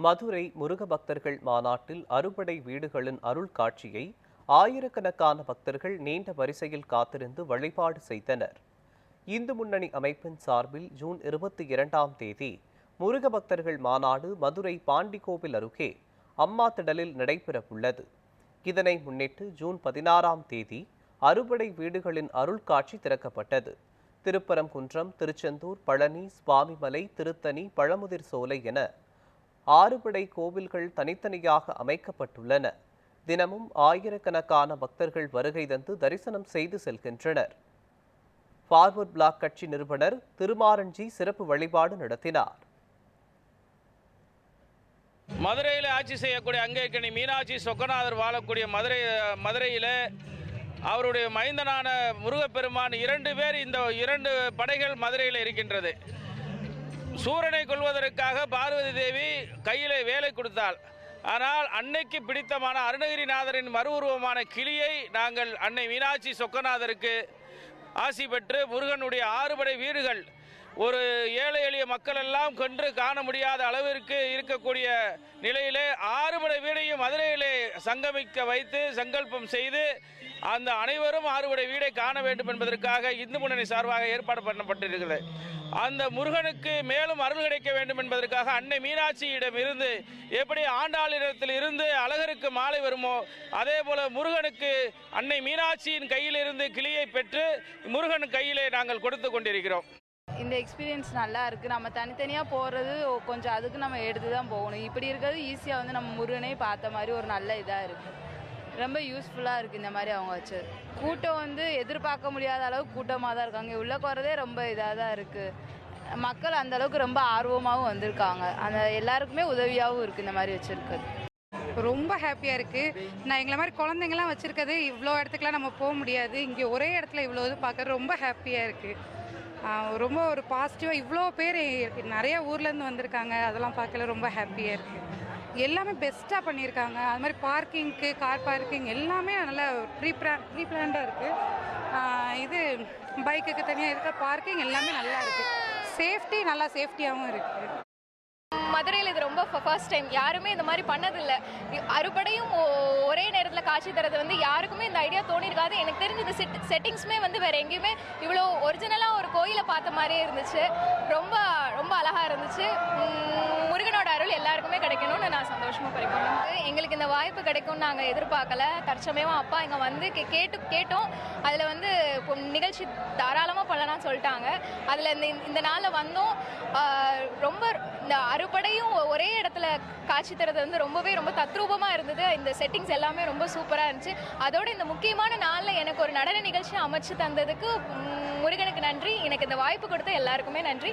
மதுரை முருக பக்தர்கள் மாநாட்டில் அறுபடை வீடுகளின் அருள் காட்சியை ஆயிரக்கணக்கான பக்தர்கள் நீண்ட வரிசையில் காத்திருந்து வழிபாடு செய்தனர். இந்து முன்னணி அமைப்பின் சார்பில் ஜூன் 22ஆம் தேதி முருக பக்தர்கள் மாநாடு மதுரை பாண்டிக்கோவில் அருகே அம்மா திடலில் நடைபெறவுள்ளது. இதனை முன்னிட்டு ஜூன் 16ஆம் தேதி அறுபடை வீடுகளின் அருள் காட்சி திறக்கப்பட்டது. திருப்பரங்குன்றம், திருச்செந்தூர், பழனி, சுவாமிமலை, திருத்தணி, பழமுதிர் சோலை என 6 படை கோவில்கள் தனித்தனியாக அமைக்கப்பட்டுள்ளன. தினமும் ஆயிரக்கணக்கான பக்தர்கள் வருகை தந்து தரிசனம் செய்து செல்கின்றனர். ஃபார்வர்ட் பிளாக் கட்சி நிறுவனர் திருமாரஞ்சி சிறப்பு வழிபாடு நடத்தினார். மதுரையில் ஆட்சி செய்யக்கூடிய அங்கேக்கணி மீனாட்சி சொக்கநாதர் வாழக்கூடிய மதுரையில் அவருடைய மைந்தனான முருகப்பெருமான் 2 பேர், இந்த 2 படைகள் மதுரையில் இருக்கின்றது. சூரனை கொள்வதற்காக பார்வதி தேவி கையிலே வேலை கொடுத்தாள். ஆனால் அன்னைக்கு பிடித்தமான அருணகிரிநாதரின் மறு உருவமான கிளியை நாங்கள் அன்னை மீனாட்சி சொக்கநாதருக்கு ஆசி பெற்று முருகனுடைய 6 படை வீடுகள் ஒரு ஏழை எளிய மக்கள் எல்லாம் கொன்று காண முடியாத அளவிற்கு இருக்கக்கூடிய நிலையிலே 6 படை வீடையும் மதுரையிலே சங்கமிக்க வைத்து சங்கல்பம் செய்து அந்த அனைவரும் 6 படை வீடை காண வேண்டும் என்பதற்காக இந்து முன்னணி சார்பாக ஏற்பாடு பண்ணப்பட்டிருக்கிறது. அந்த முருகனுக்கு மேலும் அருள் கிடைக்க வேண்டும் என்பதற்காக அன்னை மீனாட்சியிடம் இருந்து எப்படி ஆண்டாளிடத்தில் இருந்து அழகருக்கு மாலை வருமோ அதே போல முருகனுக்கு அன்னை மீனாட்சியின் கையிலிருந்து கிளியை பெற்று முருகன் கையிலே நாங்கள் கொடுத்து கொண்டிருக்கிறோம். இந்த எக்ஸ்பீரியன்ஸ் நல்லா இருக்குது. நம்ம தனித்தனியாக போகிறது கொஞ்சம் அதுக்கு நம்ம எடுத்து தான் போகணும். இப்படி இருக்கிறது ஈஸியாக வந்து நம்ம முருகனே பார்த்த மாதிரி ஒரு நல்ல இதாக இருக்குது. ரொம்ப யூஸ்ஃபுல்லாக இருக்குது இந்த மாதிரி அவங்க வச்சது. கூட்டம் வந்து எதிர்பார்க்க முடியாத அளவுக்கு கூட்டமாக தான் இருக்காங்க. உள்ளே போகிறதே ரொம்ப இதாக தான் இருக்குது. மக்கள் அந்த அளவுக்கு ரொம்ப ஆர்வமாகவும் வந்திருக்காங்க. அந்த எல்லாருக்குமே உதவியாகவும் இருக்குது இந்த மாதிரி வச்சுருக்குது. ரொம்ப ஹாப்பியாக இருக்குது. நான் எங்களை மாதிரி குழந்தைங்களாம் வச்சுருக்கிறது இவ்வளோ இடத்துக்குலாம் நம்ம போக முடியாது. இங்கே ஒரே இடத்துல இவ்வளோ இது பார்க்குறது ரொம்ப ஹாப்பியாக இருக்குது. ரொம்ப ஒரு பாசிட்டிவாக இவ்வளோ பேர் நிறைய ஊர்லேருந்து வந்திருக்காங்க. அதெல்லாம் பார்க்கல ரொம்ப ஹாப்பியாக இருக்குது. எல்லாமே பெஸ்ட்டாக பண்ணியிருக்காங்க. அது மாதிரி பார்க்கிங்க்கு, கார் பார்க்கிங் எல்லாமே நல்லா ப்ரீ பிளான்டாக இருக்குது. இது பைக்குக்கு தனியாக இருக்க பார்க்கிங் எல்லாமே நல்லா இருக்குது. சேஃப்டி நல்லா சேஃப்டியாகவும் இருக்குது. மதுரையில் இது ரொம்ப ஃபர்ஸ்ட் டைம். யாருமே இந்த மாதிரி பண்ணதில்லை. அறுபடையும் ஒரே நேரத்தில் காட்சி தரது வந்து யாருக்குமே இந்த ஐடியா தோணியிருக்காது. எனக்கு தெரிஞ்ச இந்த செட்டிங்ஸுமே வந்து வேறு எங்கேயுமே இவ்வளோ ஒரிஜினலாக ஒரு கோயிலை பார்த்த மாதிரியே இருந்துச்சு. ரொம்ப ரொம்ப அழகாக இருந்துச்சு. முருகனோட அருள் எல்லாருக்குமே கிடைக்கணும்னு நான் சந்தோஷமாக படிக்கணும். எங்களுக்கு இந்த வாய்ப்பு கிடைக்கும்னு நாங்கள் எதிர்பார்க்கல. தற்சமயமாக அப்பா இங்கே வந்து கேட்டோம். அதில் வந்து நிகழ்ச்சி தாராளமாக பண்ணலாம்னு சொல்லிட்டாங்க. அதில் இந்த நாளில் வந்தோம். ரொம்ப இந்த அறுபடையும் ஒரே இடத்துல காட்சி தரது வந்து ரொம்ப தத்ரூபமாக இருந்தது. இந்த செட்டிங்ஸ் எல்லாமே ரொம்ப சூப்பராக இருந்துச்சு. அதோட இந்த முக்கியமான நாளில் எனக்கு ஒரு நடன நிகழ்ச்சி அமைச்சு தந்ததுக்கு முருகனுக்கு நன்றி. எனக்கு இந்த வாய்ப்பு கொடுத்த எல்லாருக்குமே நன்றி.